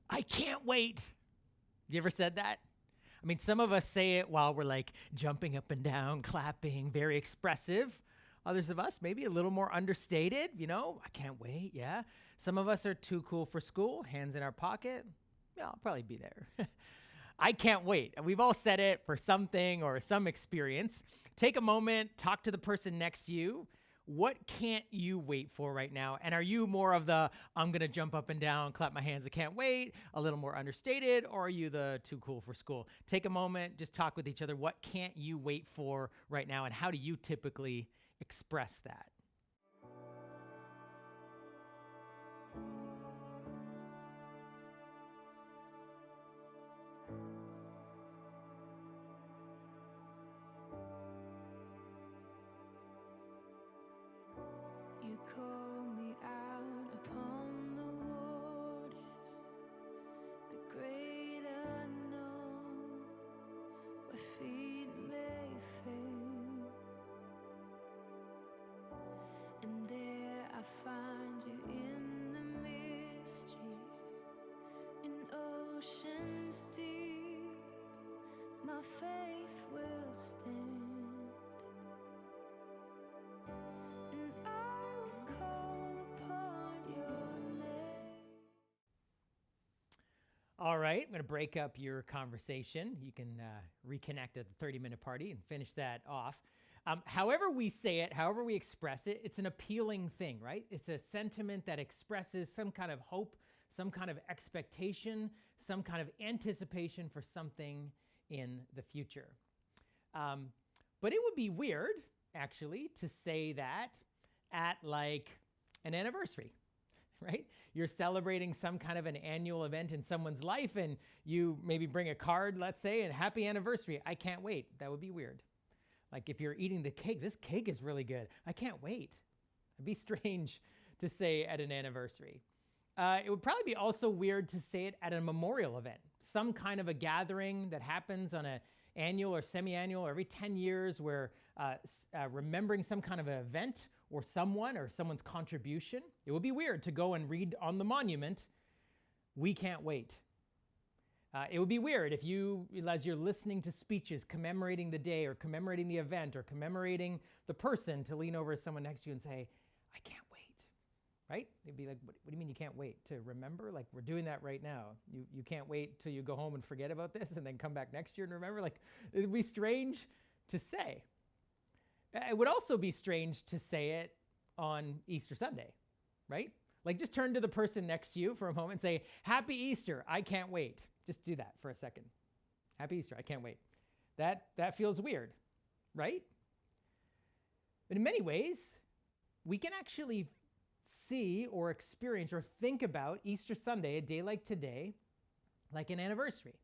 I can't wait. You ever said that? I mean, some of us say it while we're like jumping up and down, clapping, very expressive. Others of us, maybe a little more understated, I can't wait, yeah. Some of us are too cool for school, hands in our pocket. Yeah, I'll probably be there. I can't wait. We've all said it for something or some experience. Take a moment, talk to the person next to you. What can't you wait for right now? And are you more of the, I'm going to jump up and down, clap my hands, I can't wait, a little more understated, or are you the too cool for school? Take a moment, just talk with each other. What can't you wait for right now? And how do you typically express that? You call me out upon the waters, the great unknown, where feet may fail. And there I find you in the mystery, in oceans deep, my faith will stand. All right, I'm going to break up your conversation. You can reconnect at the 30-minute party and finish that off. However we say it, however we express it, it's an appealing thing, right? It's a sentiment that expresses some kind of hope, some kind of expectation, some kind of anticipation for something in the future. But it would be weird, actually, to say that at like an anniversary. Right? You're celebrating some kind of an annual event in someone's life and you maybe bring a card, let's say, and happy anniversary. I can't wait. That would be weird. Like if you're eating the cake, this cake is really good. I can't wait. It'd be strange to say at an anniversary. It would probably be also weird to say it at a memorial event, some kind of a gathering that happens on an annual or semi-annual or every 10 years where remembering some kind of an event or someone's contribution. It would be weird to go and read on the monument, "We can't wait." It would be weird if you, as you're listening to speeches commemorating the day or commemorating the event or commemorating the person, to lean over to someone next to you and say, "I can't wait." Right? They'd be like, what do you mean you can't wait to remember? Like, we're doing that right now. You can't wait till you go home and forget about this and then come back next year and remember? Like, it'd be strange to say. It would also be strange to say it on Easter Sunday, right? Like, just turn to the person next to you for a moment and say, "Happy Easter, I can't wait." Just do that for a second. "Happy Easter, I can't wait." That feels weird, right? But in many ways, we can actually see or experience or think about Easter Sunday, a day like today, like an anniversary.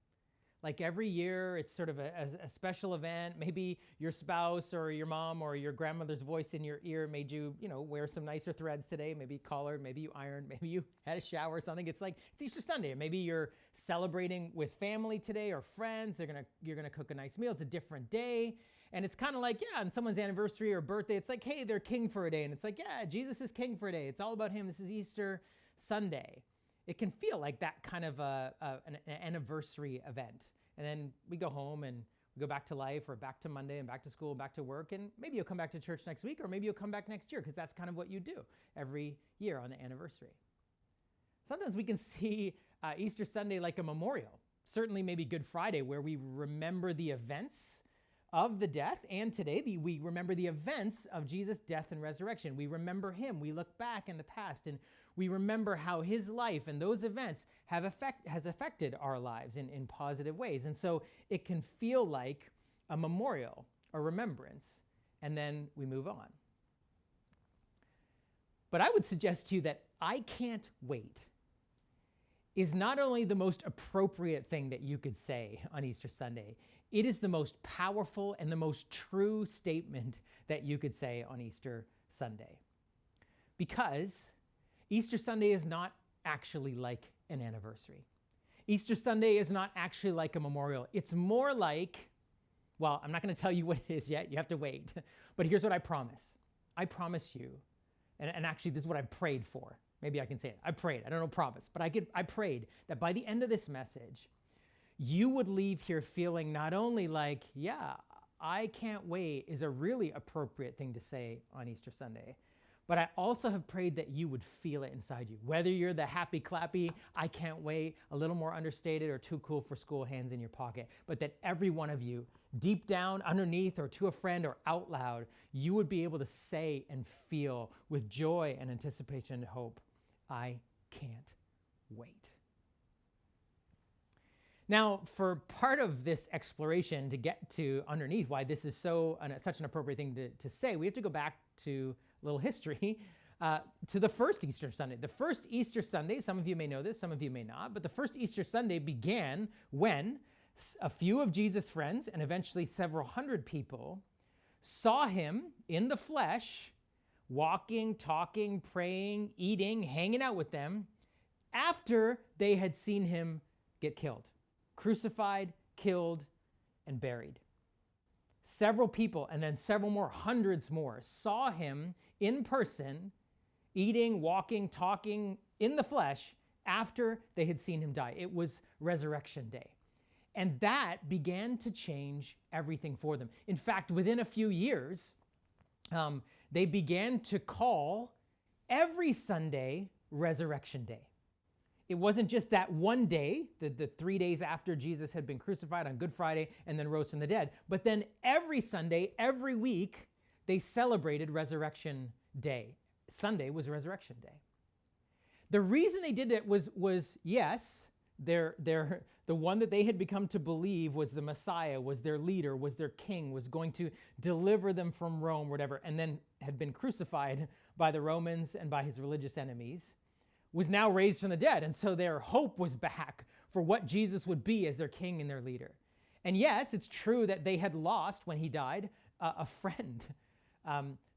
Like every year, it's sort of a special event. Maybe your spouse or your mom or your grandmother's voice in your ear made you, wear some nicer threads today. Maybe collared, maybe you ironed, maybe you had a shower or something. It's like, it's Easter Sunday. Maybe you're celebrating with family today or friends. You're gonna cook a nice meal. It's a different day. And it's kind of like, yeah, on someone's anniversary or birthday, it's like, hey, they're king for a day. And it's like, yeah, Jesus is king for a day. It's all about him. This is Easter Sunday. It can feel like that kind of an anniversary event. And then we go home and we go back to life or back to Monday and back to school, back to work. And maybe you'll come back to church next week or maybe you'll come back next year because that's kind of what you do every year on the anniversary. Sometimes we can see Easter Sunday like a memorial. Certainly maybe Good Friday where we remember the events of the death, and today we remember the events of Jesus' death and resurrection. We remember him. We look back in the past and we remember how his life and those events has affected our lives in positive ways. And so it can feel like a memorial, a remembrance, and then we move on. But I would suggest to you that "I can't wait" is not only the most appropriate thing that you could say on Easter Sunday, it is the most powerful and the most true statement that you could say on Easter Sunday. Because Easter Sunday is not actually like an anniversary. Easter Sunday is not actually like a memorial. It's more like, well, I'm not going to tell you what it is yet. You have to wait. But here's what I promise. I promise you, and actually this is what I've prayed for. maybe I can say it. I prayed, I don't know, promise, but I prayed that by the end of this message, you would leave here feeling not only like, yeah, I can't wait is a really appropriate thing to say on Easter Sunday, but I also have prayed that you would feel it inside you. Whether you're the happy clappy, I can't wait, a little more understated or too cool for school, hands in your pocket, but that every one of you, deep down, underneath, or to a friend or out loud, you would be able to say and feel with joy and anticipation and hope, I can't wait. Now, for part of this exploration to get to underneath why this is such an appropriate thing to say, we have to go back to a little history, to the first Easter Sunday. The first Easter Sunday, some of you may know this, some of you may not, but the first Easter Sunday began when a few of Jesus' friends, and eventually several hundred people, saw him in the flesh, walking, talking, praying, eating, hanging out with them, after they had seen him get killed. Crucified, killed, and buried. Several people, and then several more, hundreds more, saw him in person, eating, walking, talking in the flesh after they had seen him die. It was Resurrection Day. And that began to change everything for them. In fact, within a few years, they began to call every Sunday Resurrection Day. It wasn't just that one day, the 3 days after Jesus had been crucified on Good Friday and then rose from the dead, but then every Sunday, every week, they celebrated Resurrection Day. Sunday was Resurrection Day. The reason they did it was yes, the one that they had become to believe was the Messiah, was their leader, was their king, was going to deliver them from Rome, whatever, and then had been crucified by the Romans and by his religious enemies, was now raised from the dead. And so their hope was back for what Jesus would be as their king and their leader. And yes, it's true that they had lost, when he died, a friend,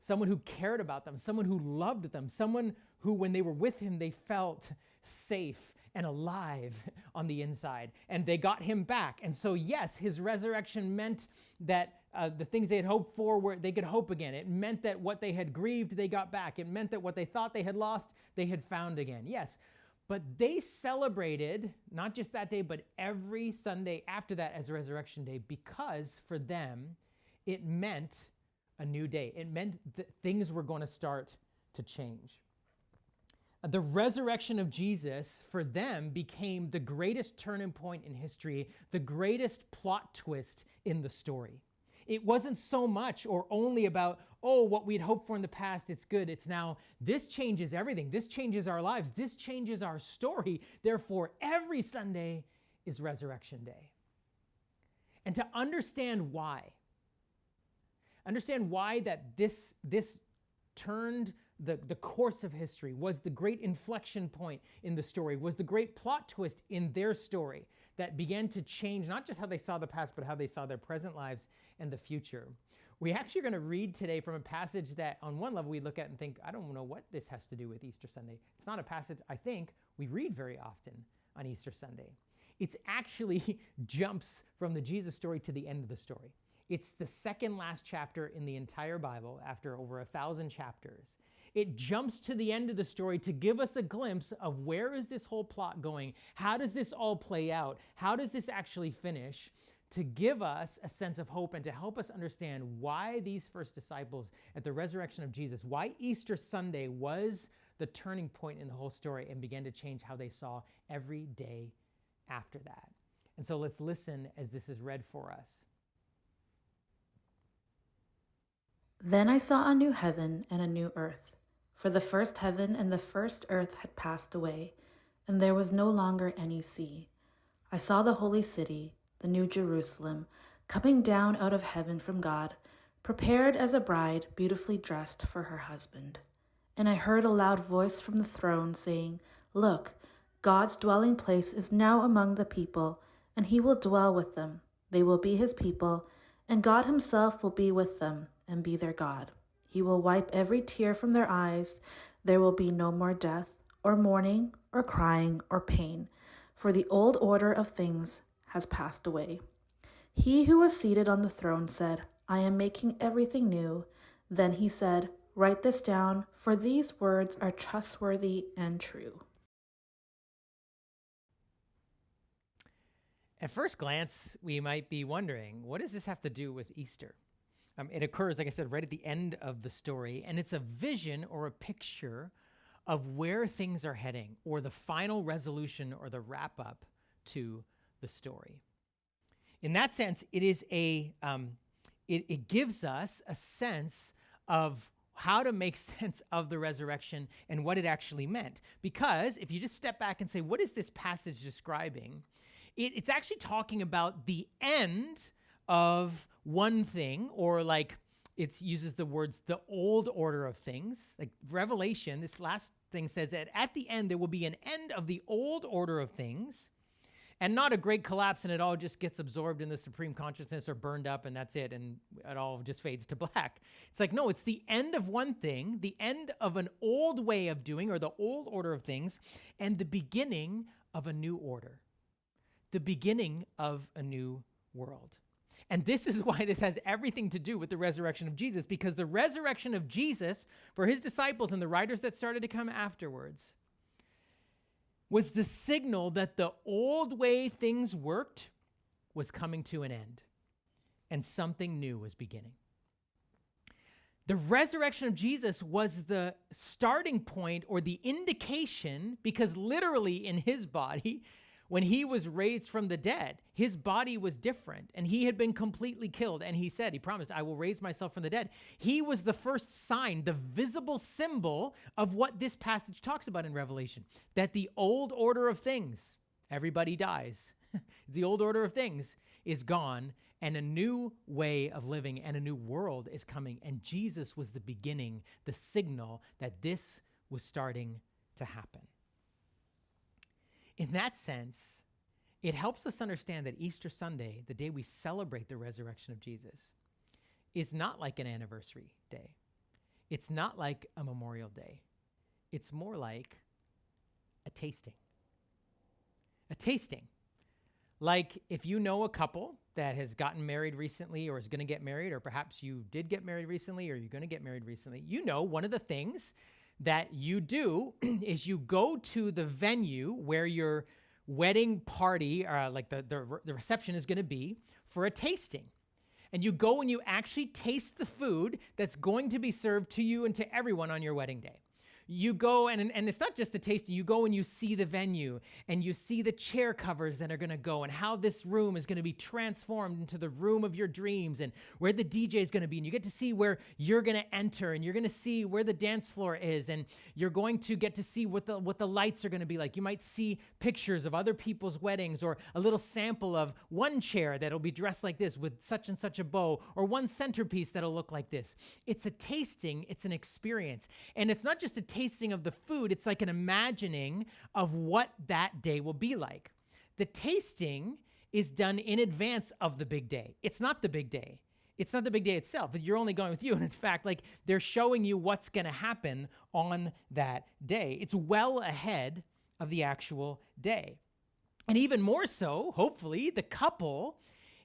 someone who cared about them, someone who loved them, someone who, when they were with him, they felt safe and alive on the inside. And they got him back. And so yes, his resurrection meant that the things they had hoped for, they could hope again. It meant that what they had grieved, they got back. It meant that what they thought they had lost, they had found again. Yes, but they celebrated not just that day, but every Sunday after that as Resurrection Day, because for them, it meant a new day. It meant that things were going to start to change. The resurrection of Jesus for them became the greatest turning point in history, the greatest plot twist in the story. It wasn't so much or only about, what we'd hoped for in the past, it's good. It's now, this changes everything. This changes our lives. This changes our story. Therefore, every Sunday is Resurrection Day. And to understand why that this turned the course of history, was the great inflection point in the story, was the great plot twist in their story that began to change not just how they saw the past, but how they saw their present lives and the future. We actually are going to read today from a passage that on one level we look at and think, I don't know what this has to do with Easter Sunday. It's not a passage I think we read very often on Easter Sunday. It's actually jumps from the Jesus story to the end of the story. It's the second last chapter in the entire Bible after over 1,000 chapters. It jumps to the end of the story to give us a glimpse of where is this whole plot going? How does this all play out? How does this actually finish? To give us a sense of hope and to help us understand why these first disciples at the resurrection of Jesus, why Easter Sunday was the turning point in the whole story and began to change how they saw every day after that. And so let's listen as this is read for us. Then I saw a new heaven and a new earth, for the first heaven and the first earth had passed away, and there was no longer any sea. I saw the holy city, the new Jerusalem, coming down out of heaven from God, prepared as a bride beautifully dressed for her husband. And I heard a loud voice from the throne saying, Look, God's dwelling place is now among the people, and he will dwell with them. They will be his people, and God himself will be with them and be their God. He will wipe every tear from their eyes. There will be no more death, or mourning, or crying, or pain, for the old order of things has passed away. He who was seated on the throne said, I am making everything new. Then he said, Write this down, for these words are trustworthy and true. At first glance, we might be wondering, what does this have to do with Easter? It occurs, like I said, right at the end of the story, and it's a vision or a picture of where things are heading, or the final resolution or the wrap up to the story. In that sense, it is it gives us a sense of how to make sense of the resurrection and what it actually meant. Because if you just step back and say, what is this passage describing? It's actually talking about the end of one thing, or like it uses the words, the old order of things. Like Revelation, this last thing says that at the end, there will be an end of the old order of things, and not a great collapse and it all just gets absorbed in the supreme consciousness or burned up and that's it and it all just fades to black. It's like, no, it's the end of one thing, the end of an old way of doing or the old order of things, and the beginning of a new order, the beginning of a new world. And this is why this has everything to do with the resurrection of Jesus, because the resurrection of Jesus for his disciples and the writers that started to come afterwards was the signal that the old way things worked was coming to an end and something new was beginning. The resurrection of Jesus was the starting point or the indication, because literally in his body, when he was raised from the dead, his body was different and he had been completely killed. And he said, he promised, I will raise myself from the dead. He was the first sign, the visible symbol of what this passage talks about in Revelation, that the old order of things, everybody dies. The old order of things is gone and a new way of living and a new world is coming. And Jesus was the beginning, the signal that this was starting to happen. In that sense, it helps us understand that Easter Sunday, the day we celebrate the resurrection of Jesus, is not like an anniversary day. It's not like a Memorial Day. It's more like a tasting. A tasting. Like if you know a couple that has gotten married recently or is going to get married, or perhaps you did get married recently or you're going to get married recently, you know one of the things that you do is you go to the venue where your wedding party, like the reception is going to be, for a tasting. And you go and you actually taste the food that's going to be served to you and to everyone on your wedding day. You go, and it's not just the tasting, you go and you see the venue, and you see the chair covers that are going to go, and how this room is going to be transformed into the room of your dreams, and where the DJ is going to be, and you get to see where you're going to enter, and you're going to see where the dance floor is, and you're going to get to see what the lights are going to be like. You might see pictures of other people's weddings, or a little sample of one chair that'll be dressed like this with such and such a bow, or one centerpiece that'll look like this. It's a tasting, it's an experience, and it's not just a tasting of the food, it's like an imagining of what that day will be like. The tasting is done in advance of the big day. It's not the big day. It's not the big day itself. You're only going with you. And in fact, like they're showing you what's going to happen on that day. It's well ahead of the actual day. And even more so, hopefully, the couple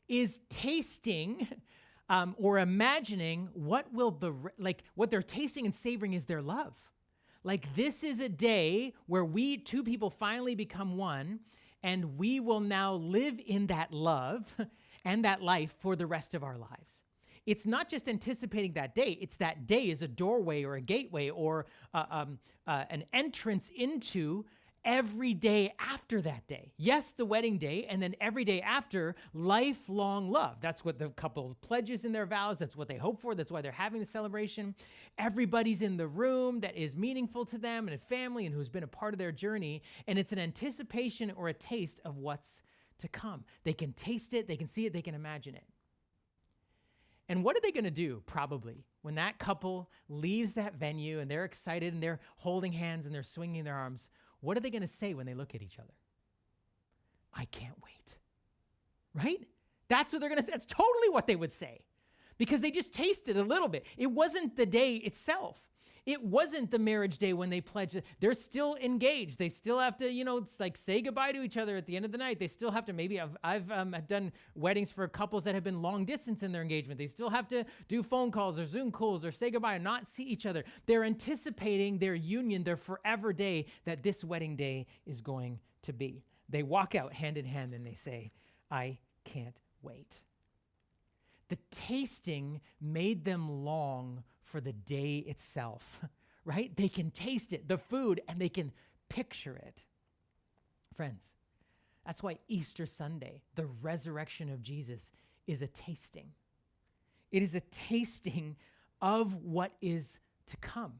is tasting or imagining what they're tasting and savoring is their love. Like this is a day where we two people finally become one, and we will now live in that love and that life for the rest of our lives. It's not just anticipating that day. It's that day is a doorway or a gateway or an entrance into every day after that day. Yes, the wedding day, and then every day after, lifelong love. That's what the couple pledges in their vows. That's what they hope for. That's why they're having the celebration. Everybody's in the room that is meaningful to them and a family and who's been a part of their journey. And it's an anticipation or a taste of what's to come. They can taste it, they can see it, they can imagine it. And what are they going to do, probably, when that couple leaves that venue and they're excited and they're holding hands and they're swinging their arms? What are they going to say when they look at each other? I can't wait. Right? That's what they're going to say. That's totally what they would say, because they just tasted a little bit. It wasn't the day itself. It wasn't the marriage day when they pledged. They're still engaged. They still have to, it's like say goodbye to each other at the end of the night. They still have to, maybe I've done weddings for couples that have been long distance in their engagement. They still have to do phone calls or Zoom calls or say goodbye and not see each other. They're anticipating their union, their forever day that this wedding day is going to be. They walk out hand in hand and they say, I can't wait. The tasting made them long for the day itself, right? They can taste it, the food, and they can picture it. Friends, that's why Easter Sunday, the resurrection of Jesus, is a tasting. It is a tasting of what is to come.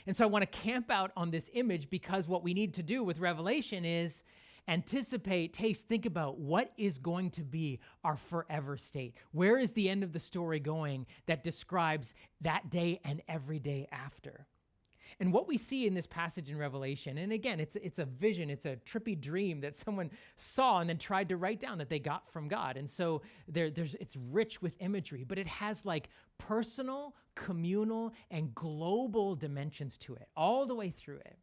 And so I want to camp out on this image because what we need to do with Revelation is anticipate, taste, think about what is going to be our forever state. Where is the end of the story going that describes that day and every day after? And what we see in this passage in Revelation, and again, it's a vision, it's a trippy dream that someone saw and then tried to write down that they got from God. And so it's rich with imagery, but it has like personal, communal, and global dimensions to it, all the way through it.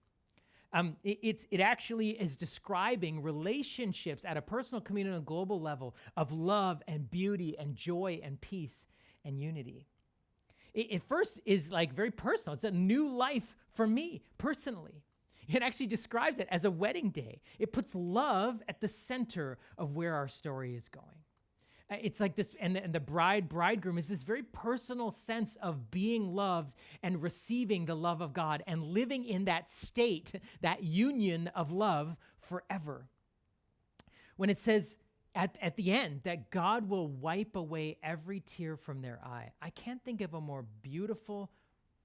It actually is describing relationships at a personal, communal, and global level of love and beauty and joy and peace and unity. It first is like very personal. It's a new life for me personally. It actually describes it as a wedding day. It puts love at the center of where our story is going. It's like this, and the bridegroom is this very personal sense of being loved and receiving the love of God and living in that state, that union of love forever. When it says at the end that God will wipe away every tear from their eye, I can't think of a more beautiful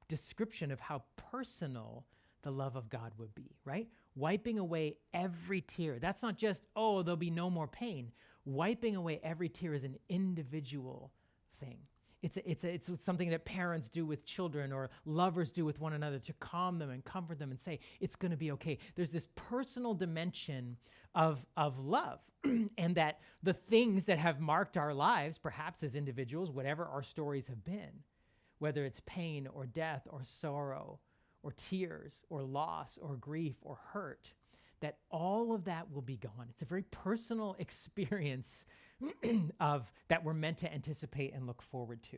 description of how personal the love of God would be, right? Wiping away every tear. That's not just, there'll be no more pain. Wiping away every tear is an individual thing. It's something that parents do with children or lovers do with one another to calm them and comfort them and say, it's going to be okay. There's this personal dimension of love and that the things that have marked our lives, perhaps as individuals, whatever our stories have been, whether it's pain or death or sorrow or tears or loss or grief or hurt, that all of that will be gone. It's a very personal experience of that we're meant to anticipate and look forward to.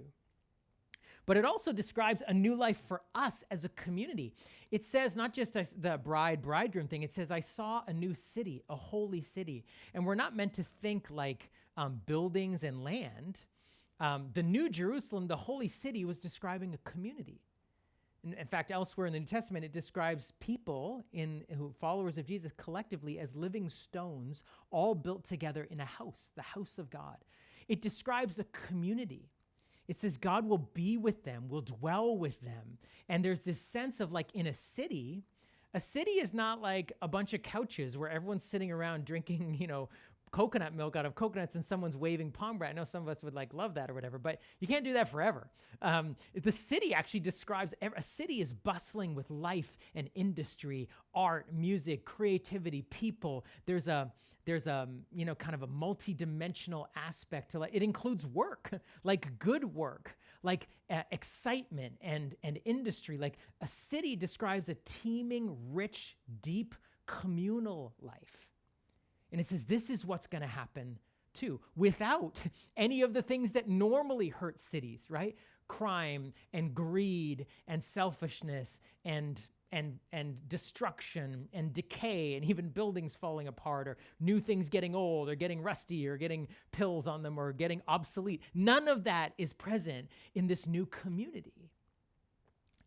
But it also describes a new life for us as a community. It says not just the bridegroom thing, it says, I saw a new city, a holy city. And we're not meant to think like buildings and land. The New Jerusalem, the holy city, was describing a community. In fact, elsewhere in the New Testament, it describes people who followers of Jesus collectively as living stones, all built together in a house, the house of God. It describes a community. It says God will be with them, will dwell with them. And there's this sense of like in a city is not like a bunch of couches where everyone's sitting around drinking, coconut milk out of coconuts and someone's waving palm branch. I know some of us would like love that or whatever, but you can't do that forever. The city actually describes, a city is bustling with life and industry, art, music, creativity, people. There's a kind of a multi-dimensional aspect to it. It includes work, like good work, like excitement and industry. Like a city describes a teeming, rich, deep, communal life. And it says this is what's going to happen too, without any of the things that normally hurt cities, right? Crime and greed and selfishness and destruction and decay and even buildings falling apart or new things getting old or getting rusty or getting pills on them or getting obsolete. None of that is present in this new community.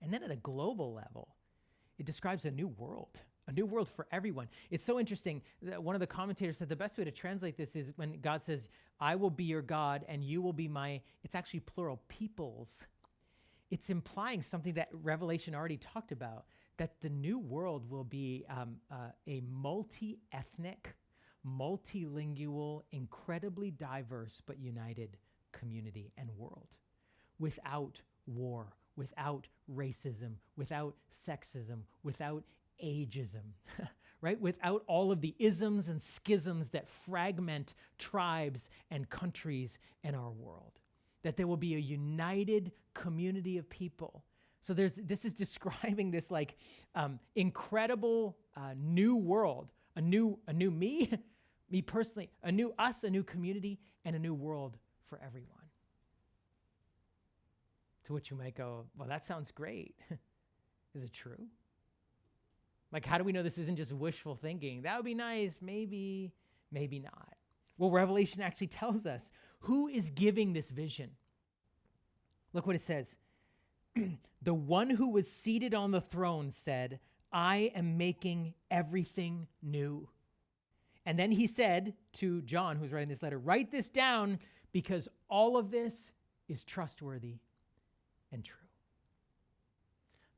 And then at a global level, it describes a new world for everyone. It's so interesting that one of the commentators said the best way to translate this is when God says, I will be your God and you will be it's actually plural, peoples. It's implying something that Revelation already talked about, that the new world will be a multi-ethnic, multilingual, incredibly diverse but united community and world without war, without racism, without sexism, without ageism, right? Without all of the isms and schisms that fragment tribes and countries in our world. That there will be a united community of people So this is describing this like incredible new world, a new me, me personally, a new us, a new community, and a new world for everyone. To which you might go, well, that sounds great. Is it true? Like, how do we know this isn't just wishful thinking? That would be nice, maybe, maybe not. Well, Revelation actually tells us who is giving this vision. Look what it says. The one who was seated on the throne said, I am making everything new. And then he said to John, who's writing this letter, write this down because all of this is trustworthy and true.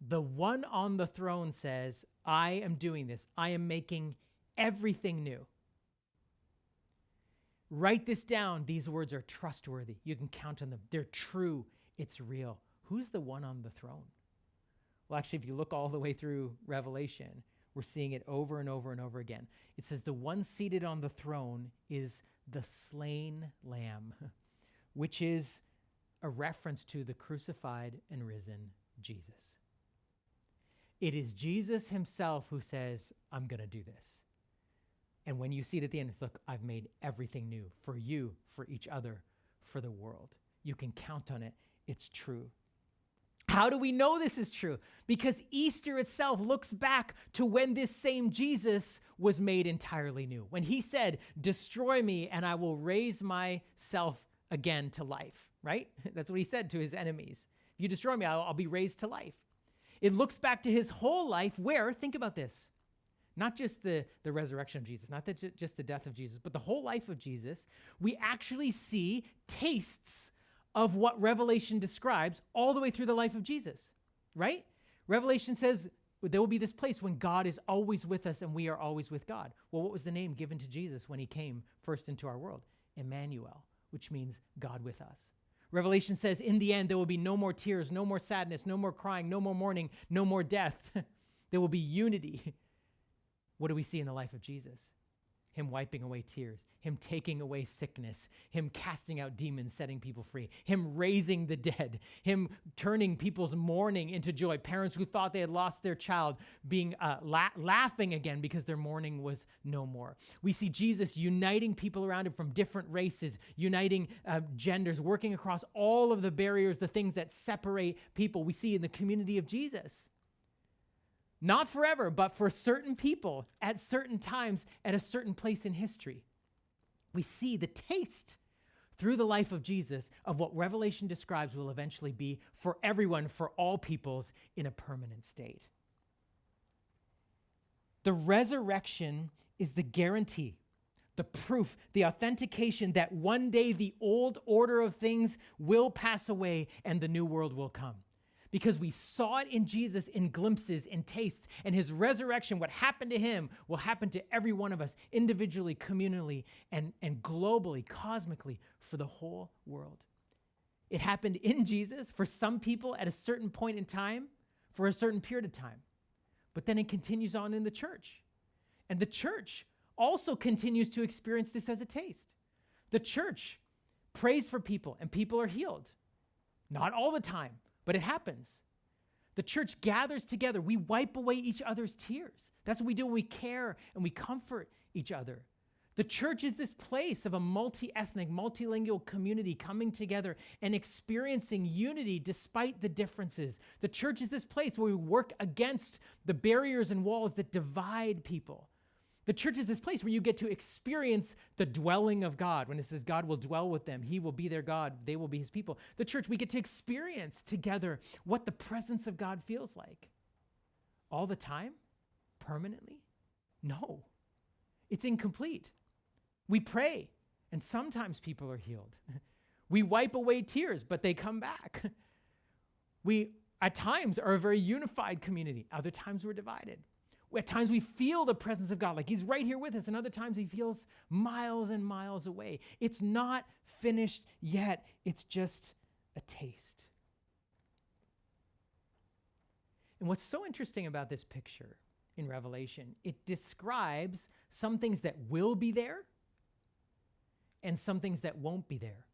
The one on the throne says, I am doing this. I am making everything new. Write this down. These words are trustworthy. You can count on them. They're true. It's real. Who's the one on the throne? Well, actually, if you look all the way through Revelation, we're seeing it over and over and over again. It says the one seated on the throne is the slain lamb, which is a reference to the crucified and risen Jesus. It is Jesus himself who says, I'm going to do this. And when you see it at the end, it's, look, I've made everything new for you, for each other, for the world. You can count on it. It's true. How do we know this is true? Because Easter itself looks back to when this same Jesus was made entirely new. When he said, destroy me and I will raise myself again to life, right? That's what he said to his enemies. If you destroy me, I'll be raised to life. It looks back to his whole life where, think about this, not just the resurrection of Jesus, not just the death of Jesus, but the whole life of Jesus. We actually see tastes of what Revelation describes all the way through the life of Jesus, right? Revelation says there will be this place when God is always with us and we are always with God. Well, what was the name given to Jesus when he came first into our world? Emmanuel, which means God with us. Revelation says in the end, there will be no more tears, no more sadness, no more crying, no more mourning, no more death. There will be unity. What do we see in the life of Jesus? Him wiping away tears, him taking away sickness, him casting out demons, setting people free, him raising the dead, him turning people's mourning into joy. Parents who thought they had lost their child being laughing again because their mourning was no more. We see Jesus uniting people around him from different races, uniting genders, working across all of the barriers, the things that separate people. We see in the community of Jesus. Not forever, but for certain people at certain times at a certain place in history. We see the taste through the life of Jesus of what Revelation describes will eventually be for everyone, for all peoples in a permanent state. The resurrection is the guarantee, the proof, the authentication that one day the old order of things will pass away and the new world will come. Because we saw it in Jesus in glimpses, in tastes, and his resurrection, what happened to him will happen to every one of us individually, communally, and globally, cosmically, for the whole world. It happened in Jesus for some people at a certain point in time, for a certain period of time. But then it continues on in the church. And the church also continues to experience this as a taste. The church prays for people, and people are healed. Not all the time. But it happens. The church gathers together. We wipe away each other's tears. That's what we do when we care and we comfort each other. The church is this place of a multi-ethnic, multilingual community coming together and experiencing unity despite the differences. The church is this place where we work against the barriers and walls that divide people. The church is this place where you get to experience the dwelling of God. When it says God will dwell with them, he will be their God, they will be his people. The church, we get to experience together what the presence of God feels like. All the time? Permanently? No. It's incomplete. We pray, and sometimes people are healed. We wipe away tears, but they come back. We, at times, are a very unified community. Other times, we're divided. At times we feel the presence of God, like he's right here with us, and other times he feels miles and miles away. It's not finished yet. It's just a taste. And what's so interesting about this picture in Revelation, it describes some things that will be there and some things that won't be there,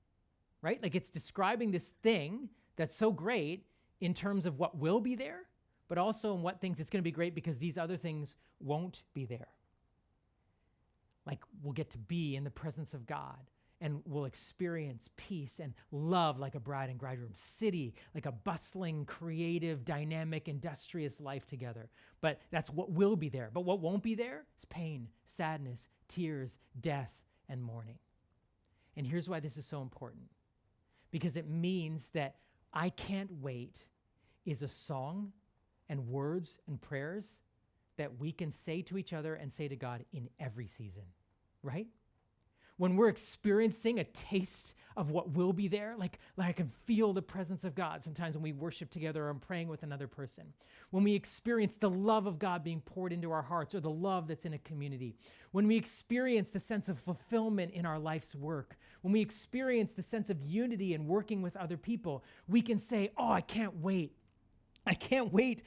right? Like it's describing this thing that's so great in terms of what will be there, but also in what things it's going to be great because these other things won't be there. Like we'll get to be in the presence of God and we'll experience peace and love like a bride and bridegroom, city like a bustling, creative, dynamic, industrious life together. But that's what will be there. But what won't be there is pain, sadness, tears, death, and mourning. And here's why this is so important. Because it means that I Can't Wait is a song and words and prayers that we can say to each other and say to God in every season, right? When we're experiencing a taste of what will be there, like I can feel the presence of God sometimes when we worship together or I'm praying with another person. When we experience the love of God being poured into our hearts or the love that's in a community. When we experience the sense of fulfillment in our life's work. When we experience the sense of unity and working with other people, we can say, oh, I can't wait. I can't wait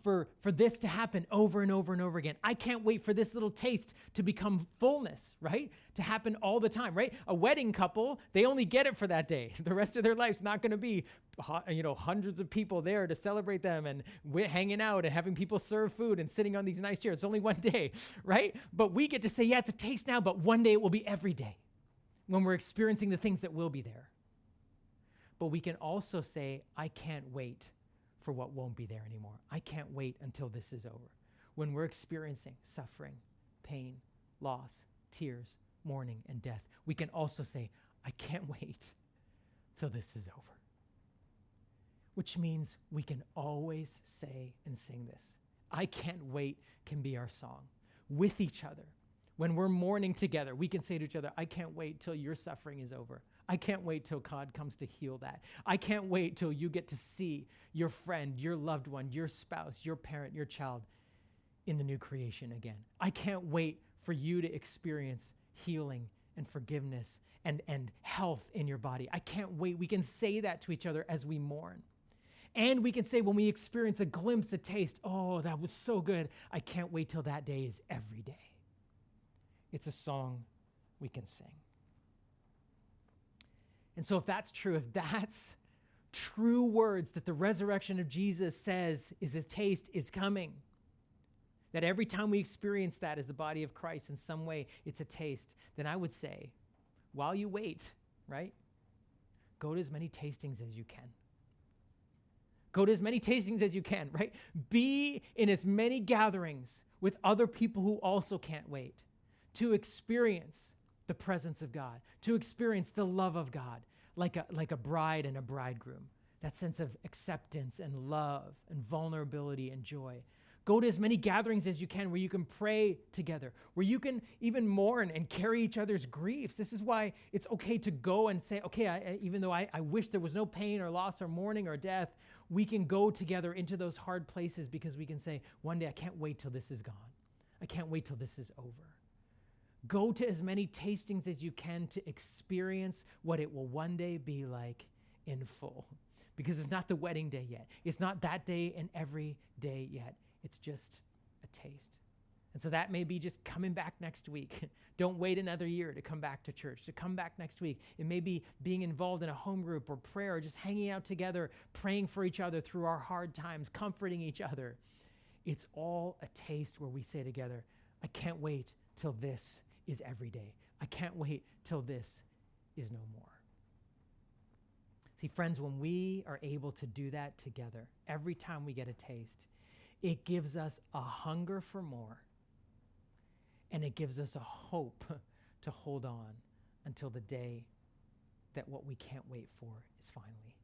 for this to happen over and over and over again. I can't wait for this little taste to become fullness, right? To happen all the time, right? A wedding couple, they only get it for that day. The rest of their life's not going to be, hundreds of people there to celebrate them and hanging out and having people serve food and sitting on these nice chairs. It's only one day, right? But we get to say, yeah, it's a taste now, but one day it will be every day when we're experiencing the things that will be there. But we can also say, I can't wait for what won't be there anymore. I can't wait until this is over. When we're experiencing suffering, pain, loss, tears, mourning, and death, we can also say, I can't wait till this is over. Which means we can always say and sing this. I can't wait can be our song with each other. When we're mourning together, we can say to each other, I can't wait till your suffering is over. I can't wait till God comes to heal that. I can't wait till you get to see your friend, your loved one, your spouse, your parent, your child in the new creation again. I can't wait for you to experience healing and forgiveness and health in your body. I can't wait. We can say that to each other as we mourn. And we can say when we experience a glimpse, a taste, oh, that was so good. I can't wait till that day is every day. It's a song we can sing. And so if that's true, if that's true words that the resurrection of Jesus says is a taste is coming, that every time we experience that as the body of Christ in some way, it's a taste, then I would say, while you wait, right, go to as many tastings as you can. Go to as many tastings as you can, right? Be in as many gatherings with other people who also can't wait to experience the presence of God, to experience the love of God like a bride and a bridegroom, that sense of acceptance and love and vulnerability and joy. Go to as many gatherings as you can where you can pray together, where you can even mourn and carry each other's griefs. This is why it's okay to go and say, okay, even though I wish there was no pain or loss or mourning or death, we can go together into those hard places because we can say, one day I can't wait till this is gone. I can't wait till this is over. Go to as many tastings as you can to experience what it will one day be like in full. Because it's not the wedding day yet. It's not that day and every day yet. It's just a taste. And so that may be just coming back next week. Don't wait another year to come back to church, to come back next week. It may be being involved in a home group or prayer, or just hanging out together, praying for each other through our hard times, comforting each other. It's all a taste where we say together, I can't wait till this is every day. I can't wait till this is no more. See, friends, when we are able to do that together, every time we get a taste, it gives us a hunger for more, and it gives us a hope to hold on until the day that what we can't wait for is finally